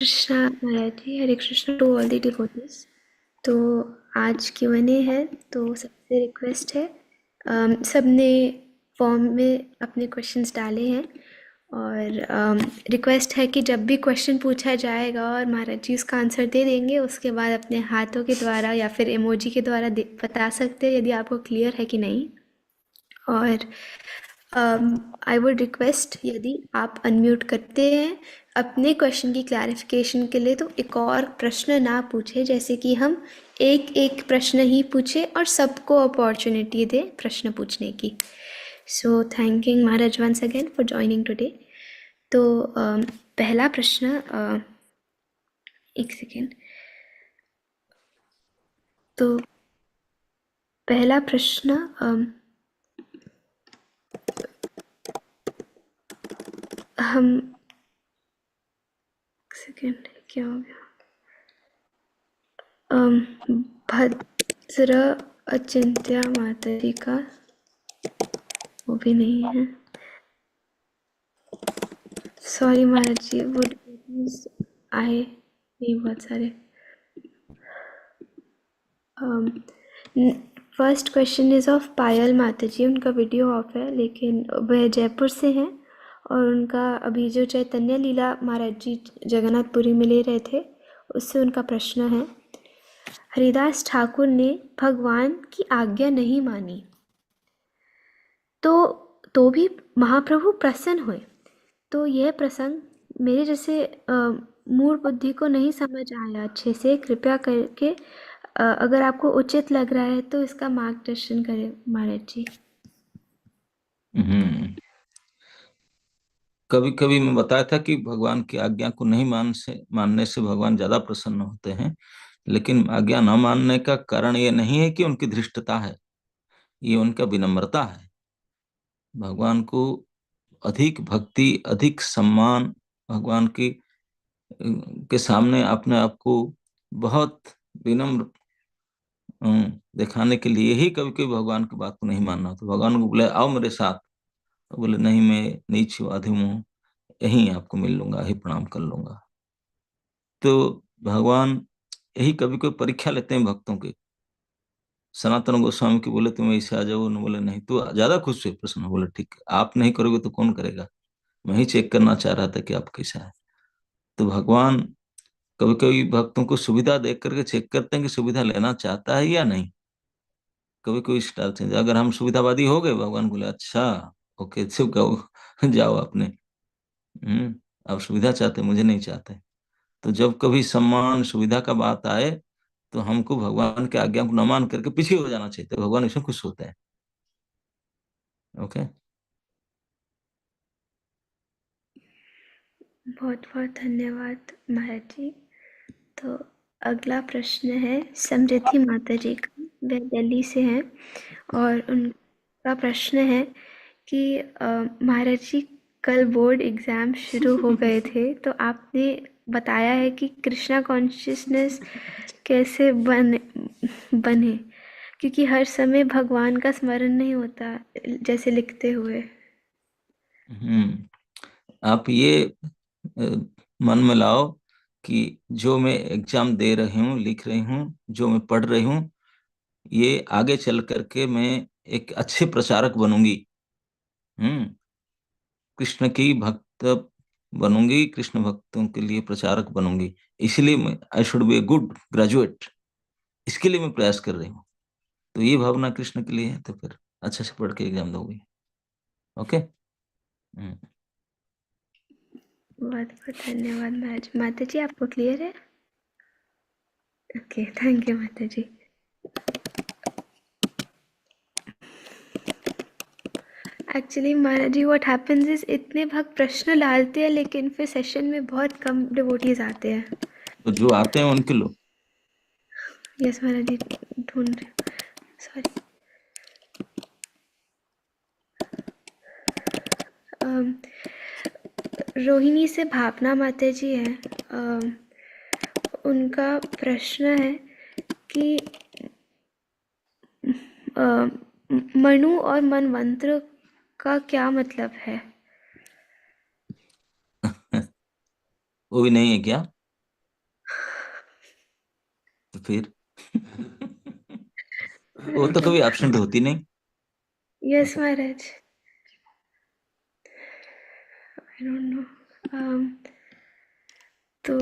Krishna Maharaj ji, Hare Krishna to all the devotees. तो आज Q&A है, तो सबसे रिक्वेस्ट है, सबने फॉर्म में अपने क्वेश्चंस डाले हैं और रिक्वेस्ट है कि जब भी क्वेश्चन पूछा जाएगा और महाराज जी उसका आंसर दे देंगे, उसके बाद अपने हाथों के द्वारा या फिर इमोजी के द्वारा बता सकते हैं यदि आपको क्लियर है कि नहीं। और आई वुड रिक्वेस्ट, यदि आप अनम्यूट करते हैं अपने क्वेश्चन की क्लैरिफिकेशन के लिए, तो एक और प्रश्न ना पूछे, जैसे कि हम एक एक प्रश्न ही पूछे और सबको अपॉर्चुनिटी दे प्रश्न पूछने की। So thanking Maharaj once again for joining today. तो पहला प्रश्न, एक सेकेंड। तो पहला प्रश्न, हम, एक सेकेंड, क्या हो गया? भद्र अचिंत्या माता जी का, वो भी नहीं है। सॉरी महाराज जी, वो आए नहीं बहुत सारे। फर्स्ट क्वेश्चन इज़ ऑफ पायल माता जी। उनका वीडियो ऑफ है, लेकिन वह जयपुर से हैं और उनका अभी जो चैतन्य लीला महाराज जी जगन्नाथपुरी में ले रहे थे, उससे उनका प्रश्न है, हरिदास ठाकुर ने भगवान की आज्ञा नहीं मानी तो भी महाप्रभु प्रसन्न हुए। तो यह प्रसंग मेरे जैसे मूल बुद्धि को नहीं समझ आया अच्छे से। कृपया करके अगर आपको उचित लग रहा है तो इसका मार्गदर्शन करें महाराज जी। कभी कभी मैं बताया था कि भगवान की आज्ञा को नहीं मानने से भगवान ज्यादा प्रसन्न होते हैं, लेकिन आज्ञा न मानने का कारण ये नहीं है कि उनकी धृष्टता है, ये उनका विनम्रता है। भगवान को अधिक भक्ति, अधिक सम्मान, भगवान की के सामने अपने आप को बहुत विनम्र दिखाने के लिए ही कभी कभी भगवान की बात को नहीं मानना। तो भगवान को बोले आओ मेरे साथ, तो बोले नहीं, मैं नीच हूँ, अधीन हूँ, यहीं आपको मिल लूंगा, यही प्रणाम कर लूंगा। तो भगवान यही कभी कोई परीक्षा लेते हैं भक्तों की। सनातन गोस्वामी की बोले तुम ऐसे आ जाओ, उन्होंने बोले नहीं। तो ज्यादा खुश हुए, प्रश्न बोले ठीक, आप नहीं करोगे तो कौन करेगा, मैं ही चेक करना चाह रहा था कि आप कैसा है। तो भगवान कभी कभी भक्तों को सुविधा देख करके चेक करते हैं कि सुविधा लेना चाहता है या नहीं। कभी कोई स्टाइल चेंज, अगर हम सुविधावादी हो गए, भगवान बोले अच्छा ओके चुप जाओ जाओ आपने, आप सुविधा चाहते, मुझे नहीं चाहते। तो जब कभी सम्मान सुविधा का बात आए तो हमको भगवान के आज्ञा को न मान करके पीछे हो जाना चाहिए, तो भगवान इसमें खुश होते हैं। ओके, बहुत बहुत धन्यवाद महाराज जी। तो अगला प्रश्न है समृद्धि माता जी का। वे दिल्ली से हैं और उनका प्रश्न है कि महाराज जी, कल बोर्ड एग्ज़ाम शुरू हो गए थे, तो आपने बताया है कि कृष्णा कॉन्शियसनेस कैसे बने, क्योंकि हर समय भगवान का स्मरण नहीं होता जैसे लिखते हुए। आप ये मन में लाओ कि जो मैं एग्जाम दे रही हूँ, लिख रही हूँ, जो मैं पढ़ रही हूँ, ये आगे चल करके मैं एक अच्छे प्रचारक बनूंगी। हम्म कृष्ण की भक्त बनूंगी, कृष्ण भक्तों के लिए प्रचारक बनूंगी। इसलिए मैं I should be a good graduate, इसके लिए मैं प्रयास कर रही हूँ। तो ये भावना कृष्ण के लिए है, तो फिर अच्छे से पढ़ के एग्जाम दोगे। ओके। बहुत बहुत धन्यवाद महाराज। माता जी आपको क्लियर है? Okay, thank you Mata ji. Actually Maharaj ji, what happens is, इतने भक्त प्रश्न डालते हैं लेकिन फिर सेशन में बहुत कम डिवोटीज आते हैं। तो जो आते हैं उनके लो। यस महाराज जी, ढूंढ रही, सॉरी। रोहिणी से भावना माता जी हैं। उनका प्रश्न है कि मनु और मनवंत्र का क्या मतलब है? वो भी नहीं है क्या? फिर वो तो कभी एब्सेंट होती नहीं। Yes Maharaj. I don't know. तो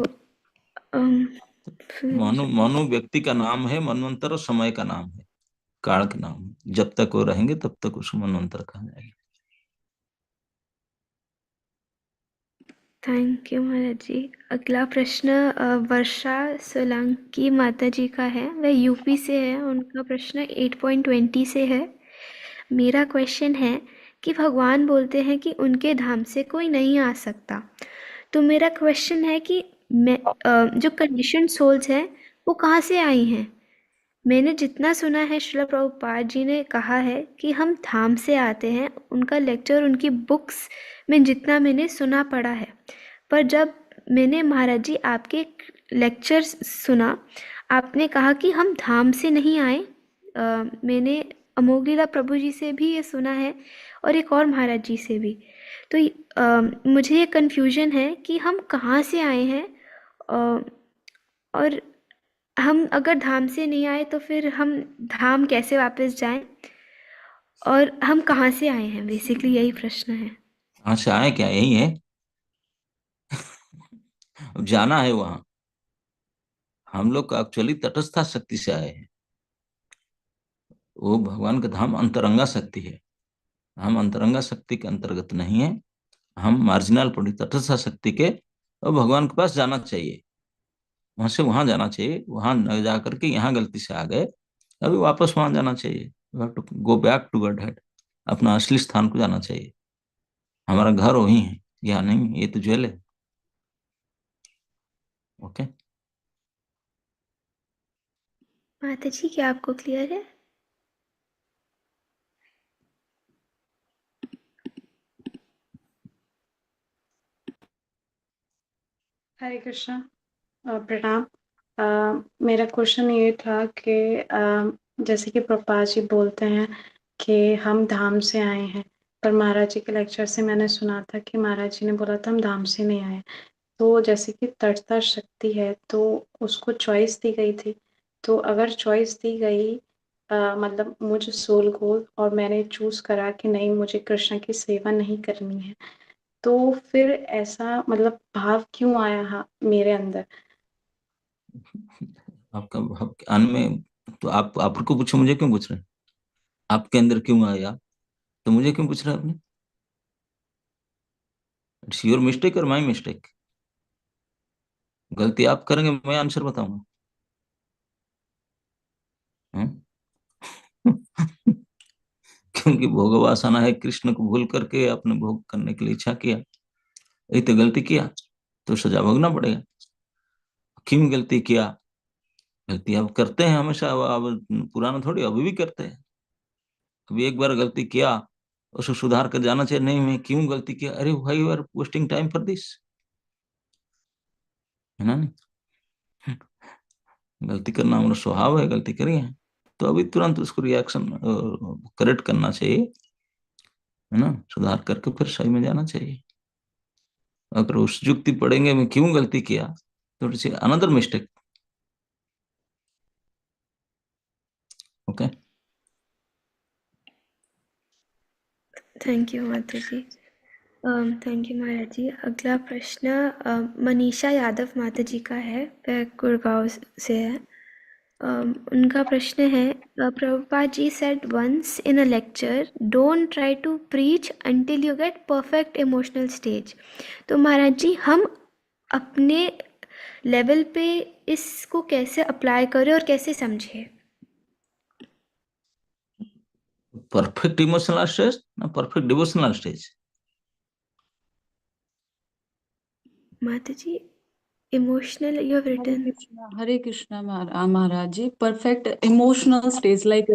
फिर मनु मनु व्यक्ति का नाम है, मनवंतर समय का नाम है, काल का नाम है। जब तक वो रहेंगे तब तक उसको मनवंतर कहा जाएगा। Thank you Maharaj ji. अगला प्रश्न वर्षा सोलंकी माता जी का है, वह यूपी से है। उनका प्रश्न 8.20 से है। मेरा क्वेश्चन है कि भगवान बोलते हैं कि उनके धाम से कोई नहीं आ सकता। तो मेरा क्वेश्चन है कि जो कंडीशन सोल्स हैं वो कहाँ से आई हैं? मैंने जितना सुना है श्रील प्रभुपाद जी ने कहा है कि हम धाम से आते हैं। उनका लेक्चर उनकी बुक्स में जितना मैंने सुना पड़ा है। पर जब मैंने महाराज जी आपके लेक्चर सुना, आपने कहा कि हम धाम से नहीं आए। मैंने अमोघलीला प्रभु जी से भी ये सुना है और एक और महाराज जी से भी। तो मुझे ये कन्फ्यूजन है कि हम कहाँ से आए हैं, और हम अगर धाम से नहीं आए तो फिर हम धाम कैसे वापस जाएं, और हम कहाँ से आए हैं, बेसिकली यही प्रश्न है। कहाँ से आए, क्या यही है? अब जाना है वहां। हम लोग एक्चुअली तटस्था शक्ति से आए हैं। वो भगवान का धाम अंतरंगा शक्ति है। हम अंतरंगा शक्ति के अंतर्गत नहीं है। हम मार्जिनल पॉइंट तटस्थ शक्ति के, और भगवान के पास जाना चाहिए। वहां से वहां जाना चाहिए, वहां न जा करके यहाँ गलती से आ गए, अभी वापस वहां जाना चाहिए। Go back to Godhead, अपना असली स्थान को जाना चाहिए। हमारा घर वही है, यहाँ नहीं, ये तो जेल है। ओके। माता जी क्या आपको क्लियर है? हरे कृष्णा। प्रणाम। मेरा क्वेश्चन ये था कि जैसे कि प्रभुपाद जी बोलते हैं कि हम धाम से आए हैं, पर महाराज जी के लेक्चर से मैंने सुना था कि महाराज जी ने बोला था हम धाम से नहीं आए। तो जैसे कि तटस्थ शक्ति है तो उसको चॉइस दी गई थी। तो अगर चॉइस दी गई, मतलब मुझे सोल को, और मैंने चूज करा कि नहीं मुझे कृष्ण की सेवा नहीं करनी है, तो फिर ऐसा मतलब भाव क्यों आया मेरे अंदर? आपका आपके अन्न में, तो आप आपको पूछो, मुझे क्यों पूछ रहे हैं? आपके अंदर क्यों आया, तो मुझे क्यों पूछ रहे हैं आपने? इट्स योर मिस्टेक और माई मिस्टेक। गलती आप करेंगे, मैं आंसर बताऊंगा। हम्म? क्योंकि भोग वासना है, कृष्ण को भूल करके अपने भोग करने की इच्छा किया, यही तो गलती किया, तो सजा भोगना पड़ेगा। क्यों गलती किया? गलती अब करते हैं हमेशा, अब पुराना थोड़ी, अभी भी करते हैं। अभी एक बार गलती किया, उसको सुधार कर जाना चाहिए। नहीं, मैं क्यों गलती किया, अरे भाई you are wasting time for this, है ना? नहीं, गलती करना हमारा स्वभाव है, गलती करी है तो अभी तुरंत उसको रिएक्शन करेक्ट करना चाहिए, है ना? सुधार करके फिर सही में जाना चाहिए। अगर उस युक्ति पढ़ेंगे मैं क्यों गलती किया, तो it's another mistake. Okay. Thank you Mata ji. Thank you Maharaj ji. अगला प्रश्न मनीषा यादव माता जी का है, वह गुड़गांव से है। उनका प्रश्न है, Prabhupada ji said once in a lecture, don't try to preach until you get perfect emotional stage. तो महाराज जी हम अपने लेवल पे इसको कैसे अप्लाई करें और कैसे समझें? परफेक्ट इमोशनल स्टेज ना perfect devotional stage? Mata ji emotional you have written. Hare Krishna Maharaj ji, perfect emotional stage like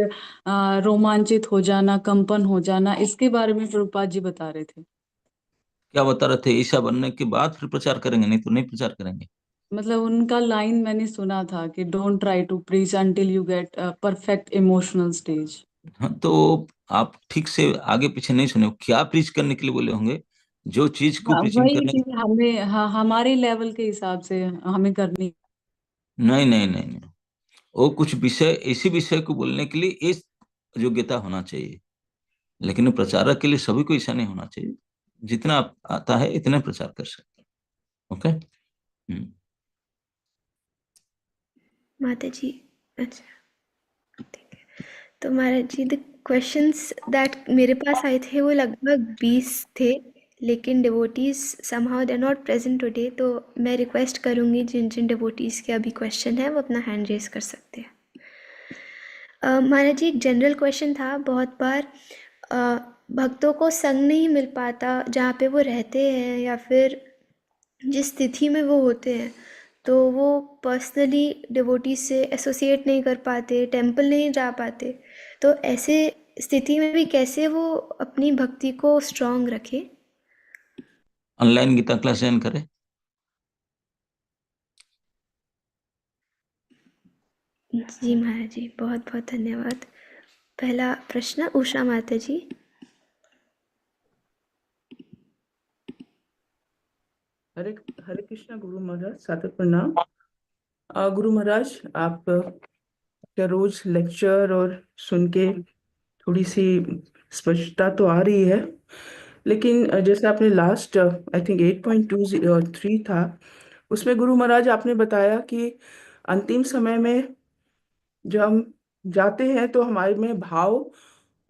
रोमांचित हो जाना, कंपन हो जाना, इसके बारे में प्रभुपाद जी बता रहे थे। क्या बता रहे थे? ईशा बनने के बाद फिर प्रचार करेंगे, नहीं तो नहीं प्रचार करेंगे। मतलब उनका लाइन मैंने सुना था कि don't try to preach until you get perfect emotional stage. हाँ, तो आप ठीक से आगे पीछे नहीं सुने, क्या प्रीच करने के लिए बोले होंगे? जो चीज को हाँ, प्रीचिंग वही करने, चीज हमें, हाँ, हमारे लेवल के हिसाब से हमें करनी। नहीं नहीं नहीं नहीं, वो कुछ विषय, इसी विषय को बोलने के लिए इस योग्यता होना चाहिए, लेकिन प्रचारक के लिए सभी को ऐसा नहीं होना चाहिए। जितना आता है इतने प्रचार कर सकते हैं। ओके। माता जी, अच्छा ठीक है। तो Maharaj ji, the questions that मेरे पास आए थे वो लगभग 20 थे, लेकिन devotees somehow they are not present today, तो मैं रिक्वेस्ट करूँगी जिन जिन डिवोटीज़ के अभी क्वेश्चन है वो अपना हैंड रेज कर सकते हैं। महाराज जी, एक जनरल क्वेश्चन था। बहुत बार भक्तों को संग नहीं मिल पाता जहाँ पे वो रहते हैं, या फिर जिस स्थिति में वो होते हैं, तो वो पर्सनली डिवोटी से एसोसिएट नहीं कर पाते, टेंपल नहीं जा पाते। तो ऐसे स्थिति में भी कैसे वो अपनी भक्ति को स्ट्रांग रखे? ऑनलाइन गीता क्लास ज्वाइन करें। जी महाराज जी, बहुत बहुत धन्यवाद। पहला प्रश्न उषा माता जी। हरे हरे कृष्णा गुरु महाराज, सादर प्रणाम। गुरु महाराज, आप का रोज लेक्चर और सुन के थोड़ी सी स्पष्टता तो आ रही है, लेकिन जैसे आपने लास्ट आई थिंक 8.23 था, उसमें गुरु महाराज आपने बताया कि अंतिम समय में जब हम जाते हैं तो हमारे में भाव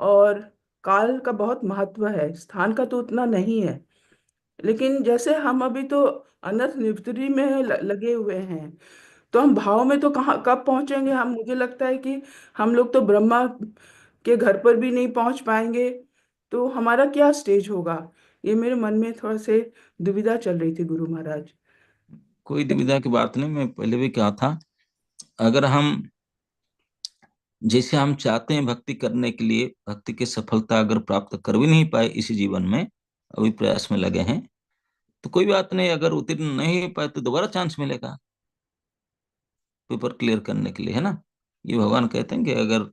और काल का बहुत महत्व है, स्थान का तो उतना नहीं है। लेकिन जैसे हम अभी तो अनंत निवृत्ति में लगे हुए हैं, तो हम भाव में तो कहाँ कब पहुंचेंगे? हम, मुझे लगता है कि हम लोग तो ब्रह्मा के घर पर भी नहीं पहुंच पाएंगे। तो हमारा क्या स्टेज होगा? ये मेरे मन में थोड़ा से दुविधा चल रही थी गुरु महाराज। कोई दुविधा की बात नहीं। मैं पहले भी कहा था, अगर हम जैसे हम चाहते हैं भक्ति करने के लिए, भक्ति की सफलता अगर प्राप्त कर भी नहीं पाए इसी जीवन में, अभी प्रयास में लगे हैं, तो कोई बात नहीं। अगर उत्तीर्ण नहीं हो पाए तो दोबारा चांस मिलेगा पेपर क्लियर करने के लिए, है ना। ये भगवान कहते हैं कि अगर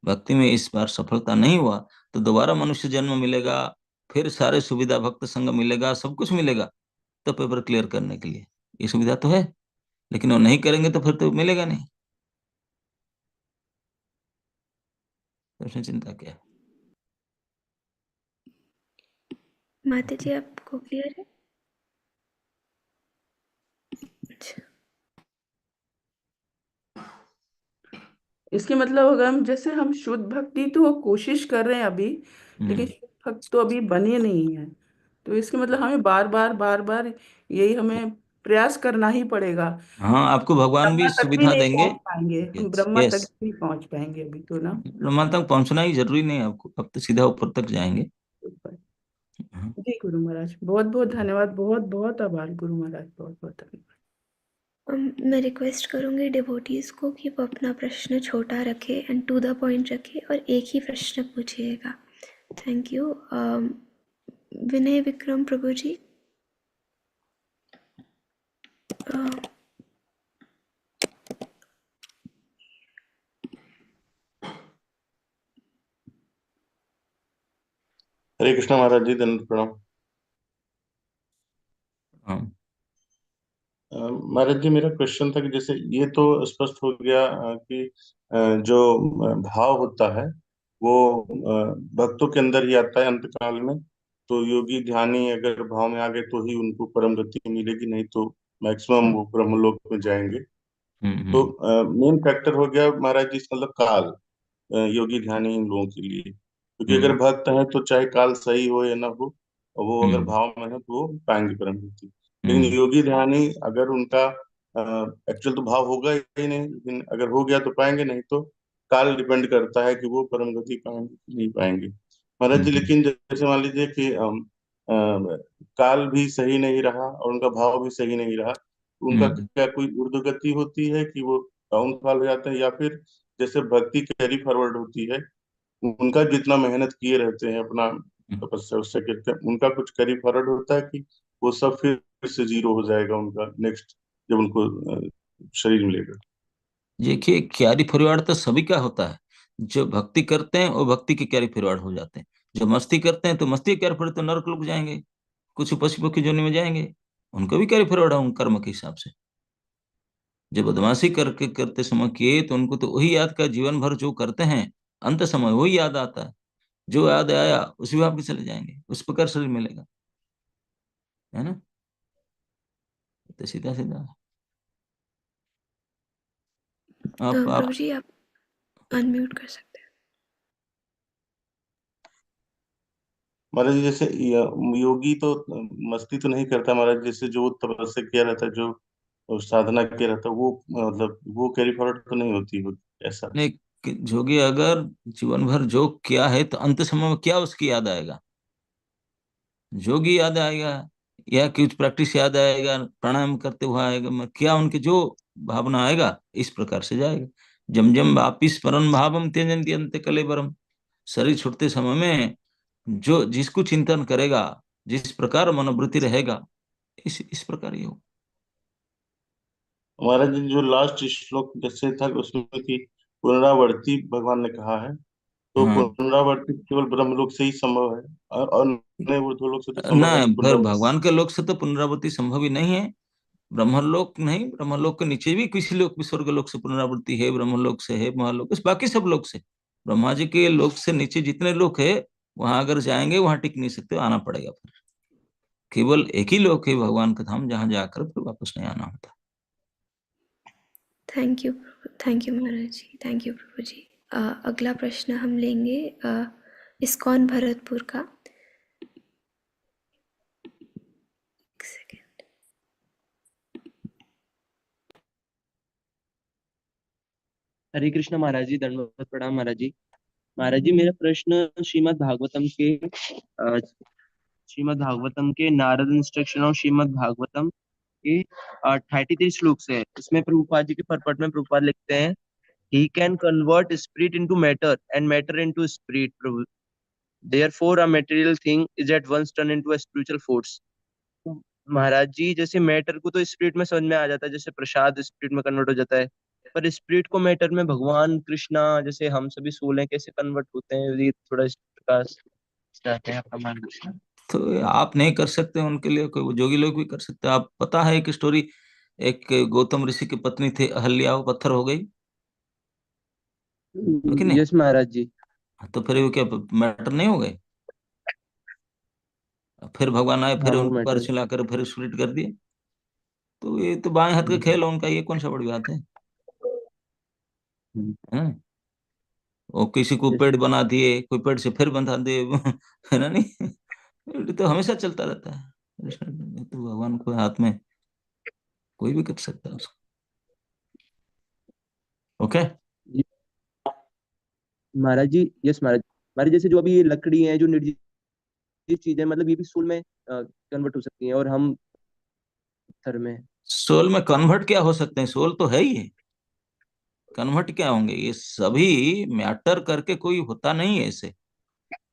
भक्ति में इस बार सफलता नहीं हुआ तो दोबारा मनुष्य जन्म मिलेगा, फिर सारे सुविधा भक्त संग मिलेगा, सब कुछ मिलेगा तो पेपर क्लियर करने के लिए। ये सुविधा तो है, लेकिन वो नहीं करेंगे तो फिर तो मिलेगा नहीं। तो उसमें चिंता क्या है। माता जी, आपको क्लियर है? अच्छा। इसके मतलब अगर हम, जैसे हम शुद्ध भक्ति तो कोशिश कर रहे हैं अभी, लेकिन शुद्ध भक्त तो अभी बने नहीं है। तो इसके मतलब हमें बार बार यही हमें प्रयास करना ही पड़ेगा। हाँ, आपको भगवान भी ब्रह्मा तक भी सुविधा नहीं देंगे। पहुंच पाएंगे हम, यस ब्रह्मा तक यस। भी नहीं पहुंच पाएंगे अभी तो ना। ब्रह्मा तक पहुंचना ही जरूरी नहीं है आपको, अब तो सीधा ऊपर तक जाएंगे। हाँ। जी गुरु महाराज, बहुत बहुत धन्यवाद, बहुत बहुत आभार गुरु महाराज, बहुत बहुत धन्यवाद। मैं रिक्वेस्ट करूँगी डिवोटीज़ को कि वो अपना प्रश्न छोटा रखे एंड टू द पॉइंट रखे, और एक ही प्रश्न पूछिएगा। Thank you. विनय विक्रम प्रभु जी। अ, हरे कृष्णा महाराज जी, दंड प्रणाम। हाँ। महाराज जी, मेरा क्वेश्चन था कि जैसे ये तो स्पष्ट हो गया कि जो भाव होता है वो भक्तों के अंदर ही आता है अंत काल में। तो योगी ध्यानी अगर भाव में आ गए तो ही उनको परम गति मिलेगी, नहीं तो मैक्सिमम वो ब्रह्मलोक में जाएंगे। तो हम्म। मेन फैक्टर हो गया महाराज जी, इसका मतलब काल, योगी ध्यानी इन लोगों के लिए। क्योंकि अगर हम्म। भक्त हैं तो चाहे काल सही हो या ना हो, और वो अगर हम्म। भाव में है तो वो पाएंगे परम गति। लेकिन हम्म। योगी ध्यानी अगर उनका एक्चुअल तो भाव होगा ही नहीं, लेकिन अगर हो गया तो पाएंगे, नहीं तो काल डिपेंड करता है कि वो परम गति पाएंगे कि नहीं पाएंगे महाराज जी। हम्म। लेकिन जैसे मान लीजिए कि काल भी सही नहीं रहा और उनका भाव भी सही नहीं रहा, तो उनका हम्म। क्या कोई ऊर्ध्वगति होती है कि वो डाउन फॉल हो जाते हैं, या फिर जैसे भक्ति कैरी फॉरवर्ड होती है, उनका जितना मेहनत किए रहते हैं अपना तपस्या उससे करते हैं, उनका कुछ कैरी फॉरवर्ड होता है कि वो सब फिर से जीरो हो जाएगा उनका नेक्स्ट, जब उनको शरीर मिलेगा। देखिए, कैरी फॉरवर्ड तो सभी का होता है। जो भक्ति करते हैं वो भक्ति के कैरी फॉरवर्ड हो जाते हैं। जो मस्ती करते हैं तो मस्ती के कैरी फॉरवर्ड, तो नरक लोग जाएंगे, कुछ पशु पक्षी जोनि में जाएंगे, उनको भी कैरी फॉरवर्ड है उन कर्म के हिसाब से। जब बदमाशी करके करते समय किए तो उनको तो वही याद का, जीवन भर जो करते हैं अंत समय वही याद आता है। जो याद आया उसी भाव में चले जाएंगे, उस प्रकार शरीर मिलेगा, है ना। तो सीधा सीधा आप प्रभु जी आप अनम्यूट कर सकते हैं। महाराज जी, जैसे योगी तो मस्ती तो नहीं करता महाराज, जैसे जो तपस्या किया रहता है, जो साधना किया रहता है, वो मतलब वो कैरी फॉरवर्ड तो नहीं होती वो, ऐसा। नहीं, जोगी अगर जीवन भर जो किया है तो अंत समय में क्या उसकी याद आएगा? जोगी याद आएगा या कुछ प्रैक्टिस याद आएगा, प्राणायाम करते हुए आएगा, क्या उनके जो भावना आएगा इस प्रकार से जाएगा। जम जम वापिस स्मरण भावम त्यजन्ति अंत कलेबरम। शरीर छूटते समय में जो जिसको चिंतन करेगा, जिस प्रकार मनोवृत्ति रहेगा, इस प्रकार ही हो। महाराज जी, जो लास्ट श्लोक जैसे था उसमें कि पुनरावर्ती भगवान ने कहा है, तो हाँ, पुनरावर्ती केवल ब्रह्मलोक से ही संभव है, और नए ऊर्ध्वलोक से तो ना, संभव है नहीं फिर पुनरावर्ती। भगवान के लोक से तो पुनरावृत्ति संभव ही नहीं है। ब्रह्मलोक नहीं, ब्रह्मलोक के नीचे भी किसी लोक भी, स्वर्ग लोक से पुनरावृत्ति है, ब्रह्मलोक से है, महालोक, इस बाकी सब लोक से, ब्रह्मा जी के लोक से नीचे जितने लोक है वहां अगर जाएंगे वहां टिक नहीं सकते, आना पड़ेगा। फिर केवल एक ही लोक है भगवान का धाम, जहां जाकर फिर वापस नहीं आना होता। Thank you Maharaj ji, thank you Prabhu ji. अगला प्रश्न हम लेंगे इस्कॉन भरतपुर का। एक सेकेंड। हरे कृष्ण महाराज जी, दंडवत प्रणाम महाराज जी। महाराज जी, मेरा प्रश्न श्रीमद् भागवतम के नारद इंस्ट्रक्शन और श्रीमद् भागवतम के 33 श्लोक से है। इसमें प्रभुपाद जी के परपट में प्रभुपाद लिखते हैं, he can convert spirit into matter and matter into spirit, Prabhu, therefore a material thing is at once turned into a spiritual force। तो महाराज जी, जैसे मैटर को तो स्पिरिट में समझ में आ जाता है, जैसे प्रसाद स्पिरिट में कन्वर्ट हो जाता है, पर स्पिरिट को मैटर में भगवान कृष्णा जैसे हम सभी सोल हैं, कैसे कन्वर्ट होते हैं, ये थोड़ा इस प्रकार चाहते हैं आपका मार्गदर्शन। तो आप नहीं कर सकते, उनके लिए कोई जोगी लोग भी कर सकते हैं। आप पता है एक स्टोरी, एक गौतम ऋषि की पत्नी थी अहल्या, वो पत्थर हो गई, है कि नहीं? यस महाराज जी। तो फिर वो क्या मैटर नहीं हो गए? फिर भगवान आए, फिर हाँ, वो उनको पैर मैटर। छिलाकर फिर स्प्लिट कर दिए। तो ये तो बाएं हाथ का खेल है उनका, ये कौन सा बड़ी बात है? हैं? वो किसी को पेड़ बना दिए, कोई पेड़ से फिर बंधा दे है ना, नहीं? ये तो हमेशा चलता रहता है। कृष्ण तो भगवान को हाथ में कोई भी कर सकता है उसको। ओके। महाराज जी, यस महाराज। महाराज, जैसे जो अभी ये लकड़ी है, जो निर्जीव चीजें, मतलब ये भी सोल में कन्वर्ट हो सकती हैं, और हम पत्थर में। सोल में कन्वर्ट क्या हो सकते हैं? सोल तो है ही है, कन्वर्ट क्या होंगे? ये सभी मैटर करके कोई होता नहीं है ऐसे।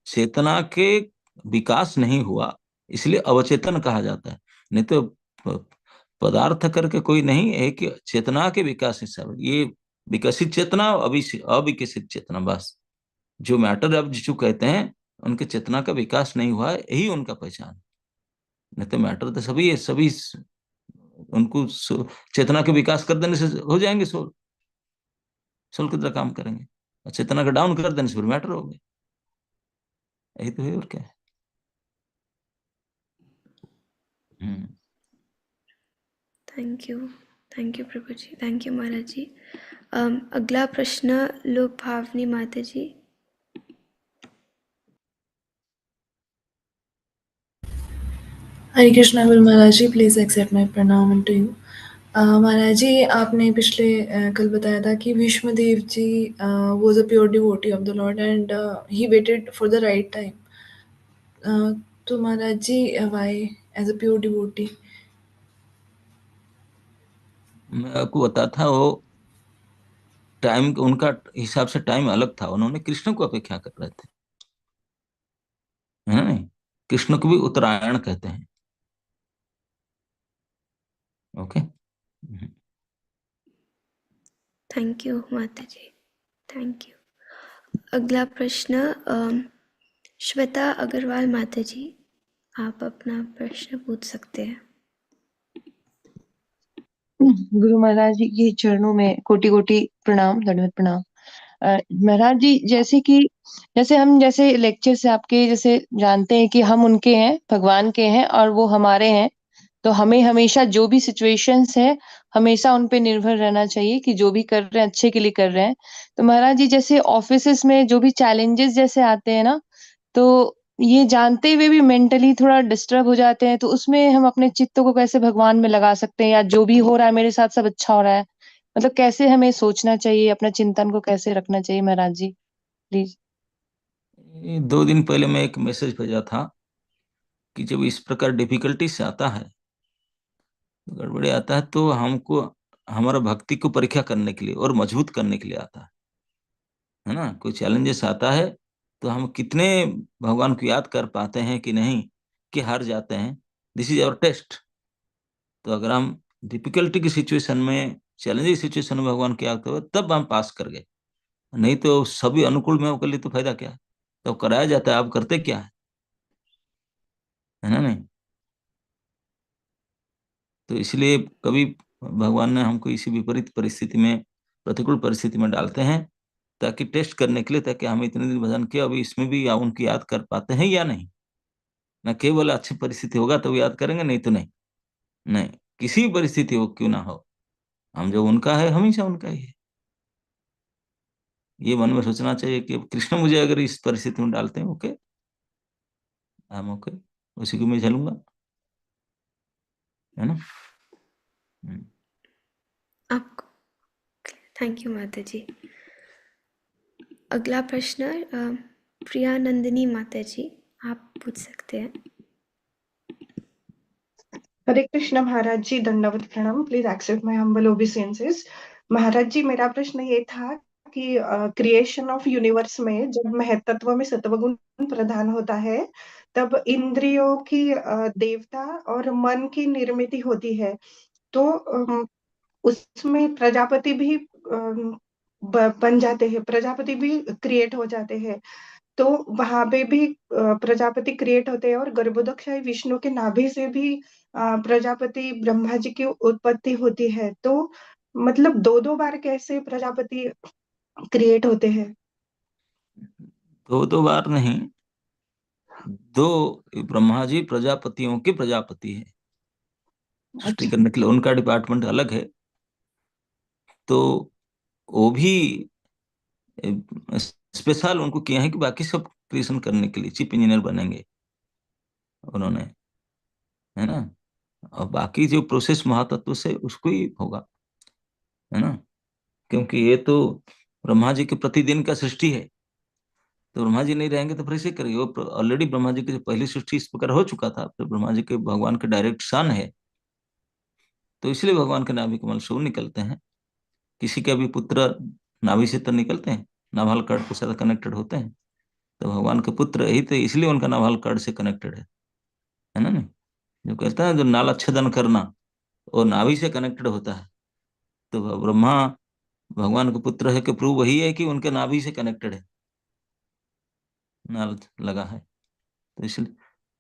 चेतना के विकास नहीं हुआ, इसलिए अवचेतन कहा जाता है। नहीं तो पदार्थ करके कोई नहीं है कि चेतना के विकास से सब ये विकसित चेतना, अभी अविकसित चेतना, बस। जो मैटर अब जिसको कहते हैं, उनके चेतना का विकास नहीं हुआ है, यही उनका पहचान। नहीं तो मैटर तो सभी है, सभी उनको चेतना के विकास कर देने से हो जाएंगे सोल। सोल की तरह काम करेंगे, और चेतना का डाउन कर देने से फिर मैटर हो गए। यही तो है, और क्या है। हम्म। Thank you Prabhu ji, thank you Maharaj ji. अगला प्रश्न लोक भावनी माता जी। हरे कृष्णा गुरु महाराज जी, प्लीज़ एक्सेप्ट माई प्रणाम टू यू। महाराज जी, आपने पिछले कल बताया था कि Bhishma Dev ji was a pure devotee of the lord and he waited for the right time. तो Maharaj ji, why as a pure devotee? मैं आपको बताता था, वो टाइम उनका हिसाब से टाइम अलग था, उन्होंने कृष्ण को अपेक्षा कर रहे थे, है ना, नहीं? कृष्ण को भी उत्तरायण कहते हैं। Okay. Thank you Mata ji, thank you. अगला प्रश्न श्वेता अग्रवाल माता जी, आप अपना प्रश्न पूछ सकते हैं। गुरु महाराज जी के चरणों में कोटि कोटि प्रणाम, दंडवत प्रणाम। महाराज जी, जैसे लेक्चर से आपके जैसे जानते हैं कि हम उनके हैं, भगवान के हैं और वो हमारे हैं, तो हमें हमेशा जो भी सिचुएशंस है हमेशा उन पे निर्भर रहना चाहिए कि जो भी कर रहे हैं अच्छे के लिए कर रहे हैं। तो महाराज जी, जैसे ऑफिसेस में जो भी चैलेंजेस जैसे आते हैं ना, तो ये जानते हुए भी मेंटली थोड़ा डिस्टर्ब हो जाते हैं, तो उसमें हम अपने चित्त को कैसे भगवान में लगा सकते हैं, या जो भी हो रहा है मेरे साथ सब अच्छा हो रहा है, मतलब कैसे हमें सोचना चाहिए, अपना चिंतन को कैसे रखना चाहिए महाराज जी, प्लीज। 2 दिन पहले मैं एक मैसेज भेजा था कि जब इस प्रकार डिफिकल्टी से आता है, तो गड़बड़ी आता है, तो हमको हमारा भक्ति को परीक्षा करने के लिए और मजबूत करने के लिए आता है ना। कोई चैलेंजेस आता है तो हम कितने भगवान को याद कर पाते हैं कि नहीं, कि हार जाते हैं। This is our test. तो अगर हम डिफिकल्टी की सिचुएशन में, चैलेंजिंग सिचुएशन में भगवान को याद करें, तब हम पास कर गए। नहीं तो सभी अनुकूल में होकर लिए तो फायदा क्या है। तो कराया जाता है, आप करते क्या है ना। नहीं, तो इसलिए कभी भगवान ने हमको इसी विपरीत परिस्थिति में, प्रतिकूल परिस्थिति में डालते हैं, ताकि टेस्ट करने के लिए, ताकि हम इतने दिन भजन किया, अभी इसमें भी या उनकी याद कर पाते हैं या नहीं। ना केवल अच्छी परिस्थिति होगा तो याद करेंगे, नहीं तो नहीं। नहीं, किसी भी परिस्थिति हो क्यों ना हो, हम जो उनका है हमेशा उनका ही है। ये मन में सोचना चाहिए कि कृष्ण मुझे अगर इस परिस्थिति में डालते हैं, ओके, हम ओके, उसी को मैं झेलूंगा, है ना। आपको थैंक यू माता जी। अगला प्रश्न प्रिया नंदिनी माता जी, आप पूछ सकते हैं। हरे कृष्ण महाराज जी, दंडवत प्रणाम। Please accept my humble obeisances. Maharaj ji, मेरा प्रश्न ये था कि क्रिएशन ऑफ यूनिवर्स में जब महतत्व में सत्वगुण प्रधान होता है, तब इंद्रियों की देवता और मन की निर्मिति होती है। तो उसमें प्रजापति भी बन जाते हैं, प्रजापति भी क्रिएट हो जाते हैं। तो वहां पे भी प्रजापति क्रिएट होते हैं और गर्भोदकशाही विष्णु के नाभि से भी प्रजापति ब्रह्मा जी की उत्पत्ति होती है। तो मतलब दो दो बार कैसे प्रजापति क्रिएट होते हैं? दो दो बार नहीं, दो। ब्रह्मा जी प्रजापतियों के प्रजापति है, सृष्टि करने के लिए उनका डिपार्टमेंट अलग है। तो वो भी स्पेशल उनको किया है कि बाकी सब क्रिएशन करने के लिए चीफ इंजीनियर बनेंगे उन्होंने, है ना। और बाकी जो प्रोसेस महातत्व से उसको ही होगा, है ना। क्योंकि ये तो ब्रह्मा जी के प्रतिदिन का सृष्टि है, तो ब्रह्मा जी नहीं रहेंगे तो फिर ऐसे करेंगे। वो ऑलरेडी ब्रह्मा जी की जो पहली सृष्टि इस प्रकार हो चुका था, फिर ब्रह्मा जी के भगवान के डायरेक्ट सन है, तो इसलिए भगवान के नाभि कमल से वो निकलते हैं। किसी के भी पुत्र नाभि से तो निकलते हैं, नाभाल कर्ण के साथ कनेक्टेड होते हैं, तो भगवान के पुत्र ही तो, इसलिए उनका नाभाल कर्ण से कनेक्टेड है ना। नहीं, जो कहता है जो नाला छेदन करना, वो नाभि से कनेक्टेड होता है। तो ब्रह्मा भगवान के पुत्र है कि प्रूव वही है कि उनके नाभि से कनेक्टेड है, नाल लगा है।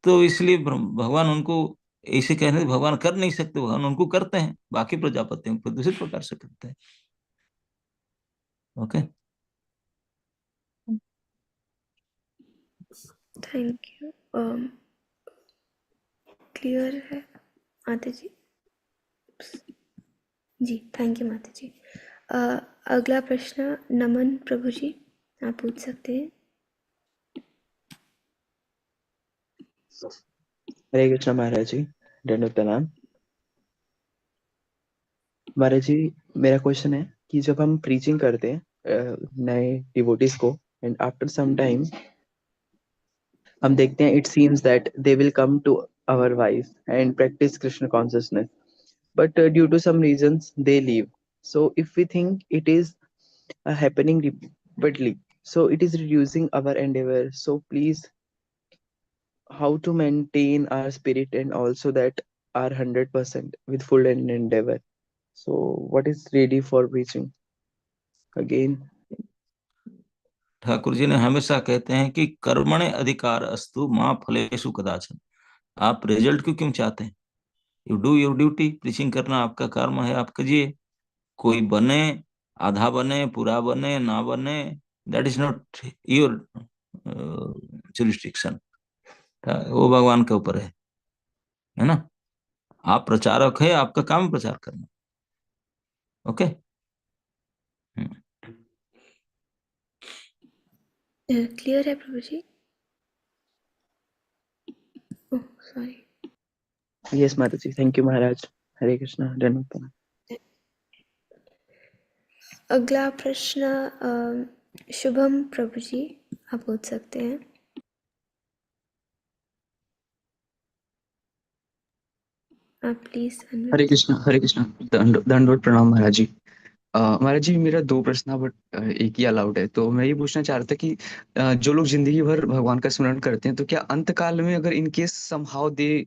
तो इसलिए भगवान उनको ऐसे कहने, भगवान कर नहीं सकते, भगवान उनको करते हैं, बाकी प्रजापतियों को दूसरे प्रकार से करते हैं। Okay, thank you. क्लियर है माता जी? जी, थैंक यू माता जी। अगला प्रश्न नमन प्रभु जी, आप पूछ सकते हैं। हरे कृष्ण महाराज जी, दंडवत प्रणाम। महाराज जी, मेरा क्वेश्चन है कि जब हम प्रीचिंग करते हैं नए डिवोटीज को, एंड आफ्टर सम टाइम हम देखते हैं it seems that they will come to our wife and practise Krishna consciousness, but due to some reasons they leave. So if we think it is happening repeatedly, so it is reducing our endeavor. So please, how to maintain our spirit and also that our 100% with full endeavor? So what is ready for preaching again? Thakur ji ने हमेशा कहते हैं कि कर्मणे अधिकार अस्तु माँ फलेषु कदाचन। आप रिजल्ट क्यों क्यों चाहते हैं, you do your duty, preaching करना आपका कर्म है, आप करिए। कोई बने, आधा बने, पूरा बने, ना बने, that is not your jurisdiction, वो भगवान के ऊपर है ना। आप प्रचारक है, आपका काम प्रचार करना। ओके। क्लियर है प्रभु जी? Oh sorry. यस माता जी, थैंक यू महाराज। हरे कृष्णा, धन्यवाद प्रणाम। अगला प्रश्न शुभम प्रभु जी, आप पूछ सकते हैं। आप प्लीज हरे कृष्णा दंडवत प्रणाम महाराज जी। महाराज जी मेरा दो प्रश्न, बट एक ही अलाउड है। तो मैं ये पूछना चाह रहा था कि जो लोग जिंदगी भर भगवान का स्मरण करते हैं, तो क्या अंत काल में अगर इनकेस समहाउ दे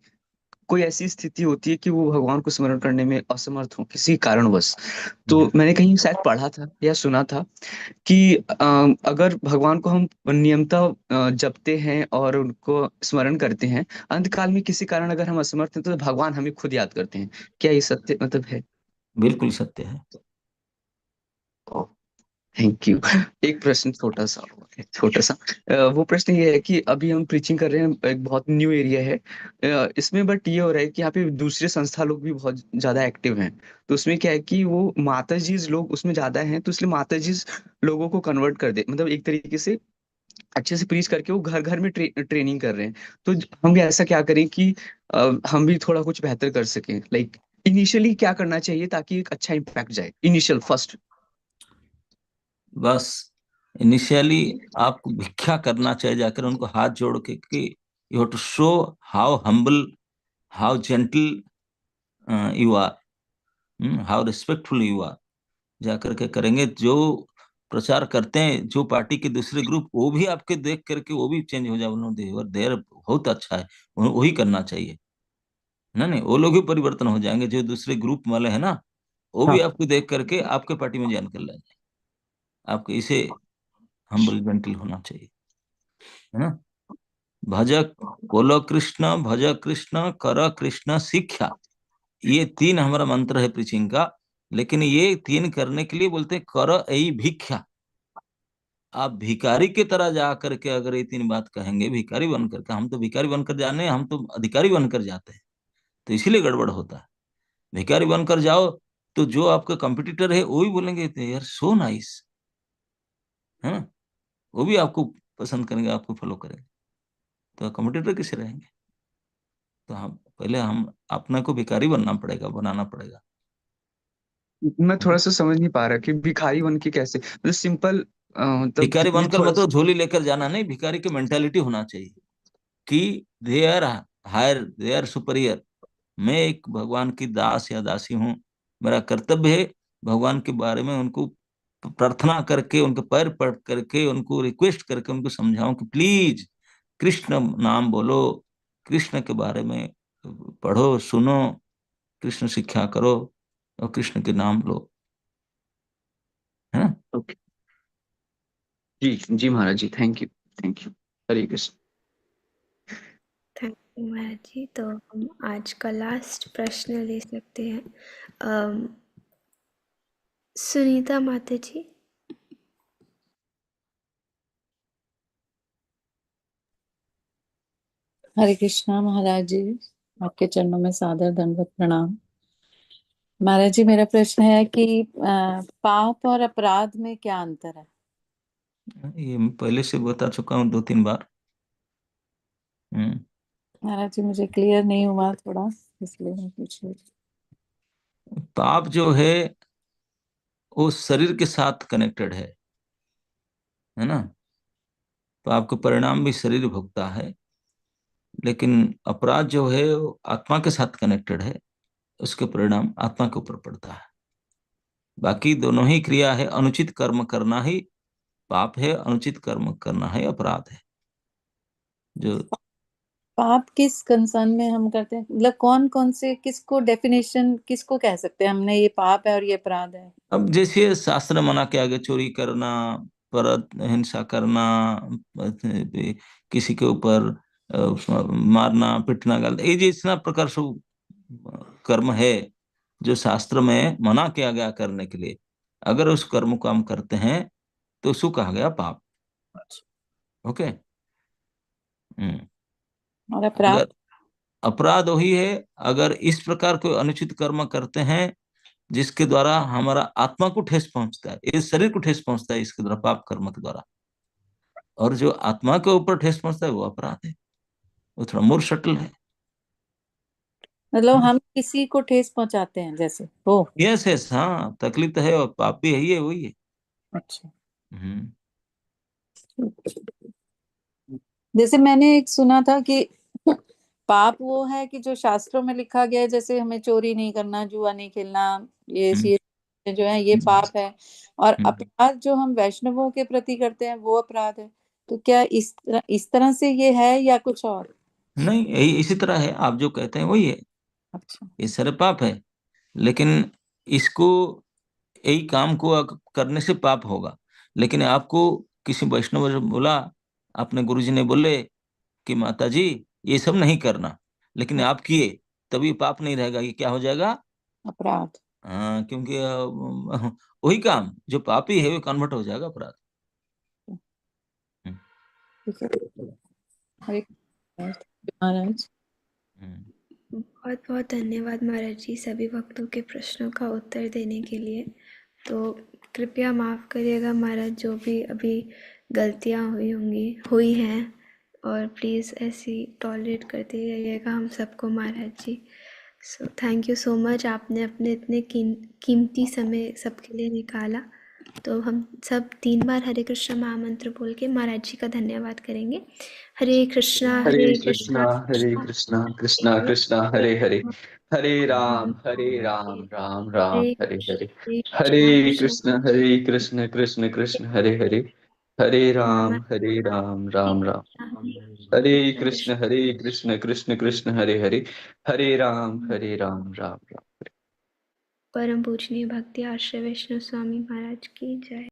कोई ऐसी स्थिति होती है कि वो भगवान को स्मरण करने में असमर्थ हो किसी कारणवश, तो मैंने कहीं शायद पढ़ा था या सुना था कि अगर भगवान को हम नियमतः जपते हैं और उनको स्मरण करते हैं, अंत काल में किसी कारण अगर हम असमर्थ हैं तो भगवान हमें खुद याद करते हैं। क्या ये सत्य मतलब है? बिल्कुल सत्य है। Thank you. एक प्रश्न छोटा सा वो प्रश्न ये है कि अभी हम प्रीचिंग कर रहे हैं, एक बहुत न्यू एरिया है इसमें, बट ये हो रहा है कि यहाँ पे दूसरे संस्था लोग भी बहुत ज्यादा एक्टिव हैं। तो उसमें क्या है कि वो माता जी लोग उसमें ज्यादा हैं, तो इसलिए माता जी लोगों को कन्वर्ट कर दे, मतलब एक तरीके से अच्छे से प्रीच करके वो घर घर में ट्रेनिंग कर रहे हैं। तो हम ऐसा क्या करें कि हम भी थोड़ा कुछ बेहतर कर सकें, लाइक इनिशियली क्या करना चाहिए ताकि एक अच्छा इम्पैक्ट जाए, इनिशियल फर्स्ट। बस इनिशियली आपको भिक्षा करना चाहिए, जाकर उनको हाथ जोड़ के कि you have to show how humble, how gentle you are, how respectful you are. जाकर के करेंगे, जो प्रचार करते हैं जो पार्टी के दूसरे ग्रुप, वो भी आपके देख करके वो भी चेंज हो जाए, उन्होंने देर बहुत अच्छा है, वही करना चाहिए ना। नहीं, वो लोग भी परिवर्तन हो जाएंगे, जो दूसरे ग्रुप वाले हैं ना, वो भी हाँ। आपको देख करके आपके पार्टी में ज्वाइन कर लेंगे। आपको इसे हम्बल जेंटल होना चाहिए, है ना। भज बोलो कृष्ण, भज कृष्ण, कर कृष्ण शिक्षा, ये तीन हमारा मंत्र है प्रीचिंग का। लेकिन ये तीन करने के लिए बोलते हैं कर ऐ भिक्षा। आप भिखारी की तरह जा करके अगर ये तीन बात कहेंगे, भिखारी बन करके, हम तो भिखारी बनकर जाने, हम तो अधिकारी बनकर जाते हैं, तो इसीलिए गड़बड़ होता है। भिखारी बनकर जाओ तो जो आपका कंपटीटर है वो भी बोलेंगे यार सो नाइस, है ना, वो भी आपको पसंद करेंगे, आपको फॉलो करेंगे, तो कंपटीटर किसे रहेंगे। तो हम अपने को भिखारी बनना पड़ेगा, बनाना पड़ेगा। मैं थोड़ा सा समझ नहीं पा रहा कि भिखारी बन के कैसे, मतलब सिंपल, मतलब भिखारी ये बनकर थोड़ा मतलब झोली लेकर जाना नहीं, भिखारी की मेंटालिटी होना चाहिए कि they are higher, they are superior. मैं एक भगवान की दास या दासी हूँ, मेरा कर्तव्य है भगवान के बारे में उनको प्रार्थना करके, उनके पैर पड़ करके, उनको रिक्वेस्ट करके उनको समझाऊं कि प्लीज कृष्ण नाम बोलो, कृष्ण के बारे में पढ़ो, सुनो, कृष्ण शिक्षा करो और कृष्ण के नाम लो, है ना। ओके। जी जी Maharaj ji, thank you, thank you. Hare Krishna. Thank you Maharaj ji. तो हम आज का लास्ट प्रश्न ले सकते हैं। अम, सुनीता माता जी। हरे कृष्णा महाराज जी, आपके चरणों में सादर दंडवत प्रणाम। महाराज जी मेरा प्रश्न है कि पाप और अपराध में क्या अंतर है? ये मैं पहले से बता चुका हूँ 2-3 बार। महाराज जी मुझे क्लियर नहीं हुआ थोड़ा, इसलिए मैं पूछ रही थी। पाप जो है वो शरीर के साथ कनेक्टेड है ना, तो आपको परिणाम भी शरीर भुगता है। लेकिन अपराध जो है वो आत्मा के साथ कनेक्टेड है, उसके परिणाम आत्मा के ऊपर पड़ता है। बाकी दोनों ही क्रिया है, अनुचित कर्म करना ही पाप है, अनुचित कर्म करना है अपराध है। जो पाप किस कंसर्न में हम करते हैं, मतलब कौन कौन से, किसको डेफिनेशन किसको कह सकते हैं हमने ये पाप है और ये अपराध है? अब जैसे शास्त्र मना के आगे चोरी करना, पर हिंसा करना, किसी के ऊपर मारना पीटना, गलत, ये जितना प्रकार से कर्म है जो शास्त्र में मना किया गया करने के लिए, अगर उस कर्म को हम करते हैं तो उसको कहा गया पाप। ओके। और अपराध? अगर अपराध वही है अगर इस प्रकार कोई अनुचित कर्म करते हैं जिसके द्वारा हमारा आत्मा को ठेस पहुंचता है, इस शरीर को ठेस पहुंचता है इसके द्वारा, पाप कर्म के द्वारा, और जो आत्मा के ऊपर ठेस पहुंचता है वो अपराध है, वो थोड़ा मोर सटल है। मतलब हम किसी को ठेस पहुंचाते हैं जैसे वो? यस यस, हाँ, तकलीफ तो है और पाप भी है, वही है। अच्छा। हम्म। जैसे मैंने एक सुना था कि पाप वो है कि जो शास्त्रों में लिखा गया है, जैसे हमें चोरी नहीं करना, जुआ नहीं खेलना, ये जो है ये पाप है, और अपराध जो हम वैष्णवों के प्रति करते हैं वो अपराध है। तो क्या इस तरह से ये है या कुछ और? नहीं, इसी तरह है, आप जो कहते हैं वही है। अच्छा। ये सारे पाप है, लेकिन इसको यही काम को करने से पाप होगा। लेकिन आपको किसी वैष्णव ने बोला, अपने गुरुजी ने बोले कि माता जी ये सब नहीं करना, लेकिन आप किए, तभी पाप नहीं रहेगा, ये क्या हो जाएगा? अपराध। हाँ, क्योंकि वही काम जो पापी है वो कन्वर्ट हो जाएगा अपराध। हरे महाराज। बहुत बहुत धन्यवाद महाराज जी सभी भक्तों के प्रश्नों का उत्तर देने के लिए। तो कृपया माफ़ करिएगा महाराज जो भी अभी गलतियाँ हुई हैं, और प्लीज़ ऐसी टॉलरेट करते रहिएगा हम सबको Maharaj ji. So thank you so much, आपने अपने इतने कीमती समय सबके लिए निकाला। तो हम सब 3 बार हरे कृष्णा महामंत्र बोल के महाराज जी का धन्यवाद करेंगे। हरे कृष्णा हरे कृष्णा कृष्णा कृष्णा हरे हरे, हरे राम राम राम हरे हरे, हरे कृष्ण कृष्ण कृष्ण हरे हरे, हरे राम राम राम, हरे कृष्ण कृष्ण कृष्ण हरे हरे, हरे राम राम राम। परम पूजनीय भक्ति आश्रय वैष्णव स्वामी महाराज की जय।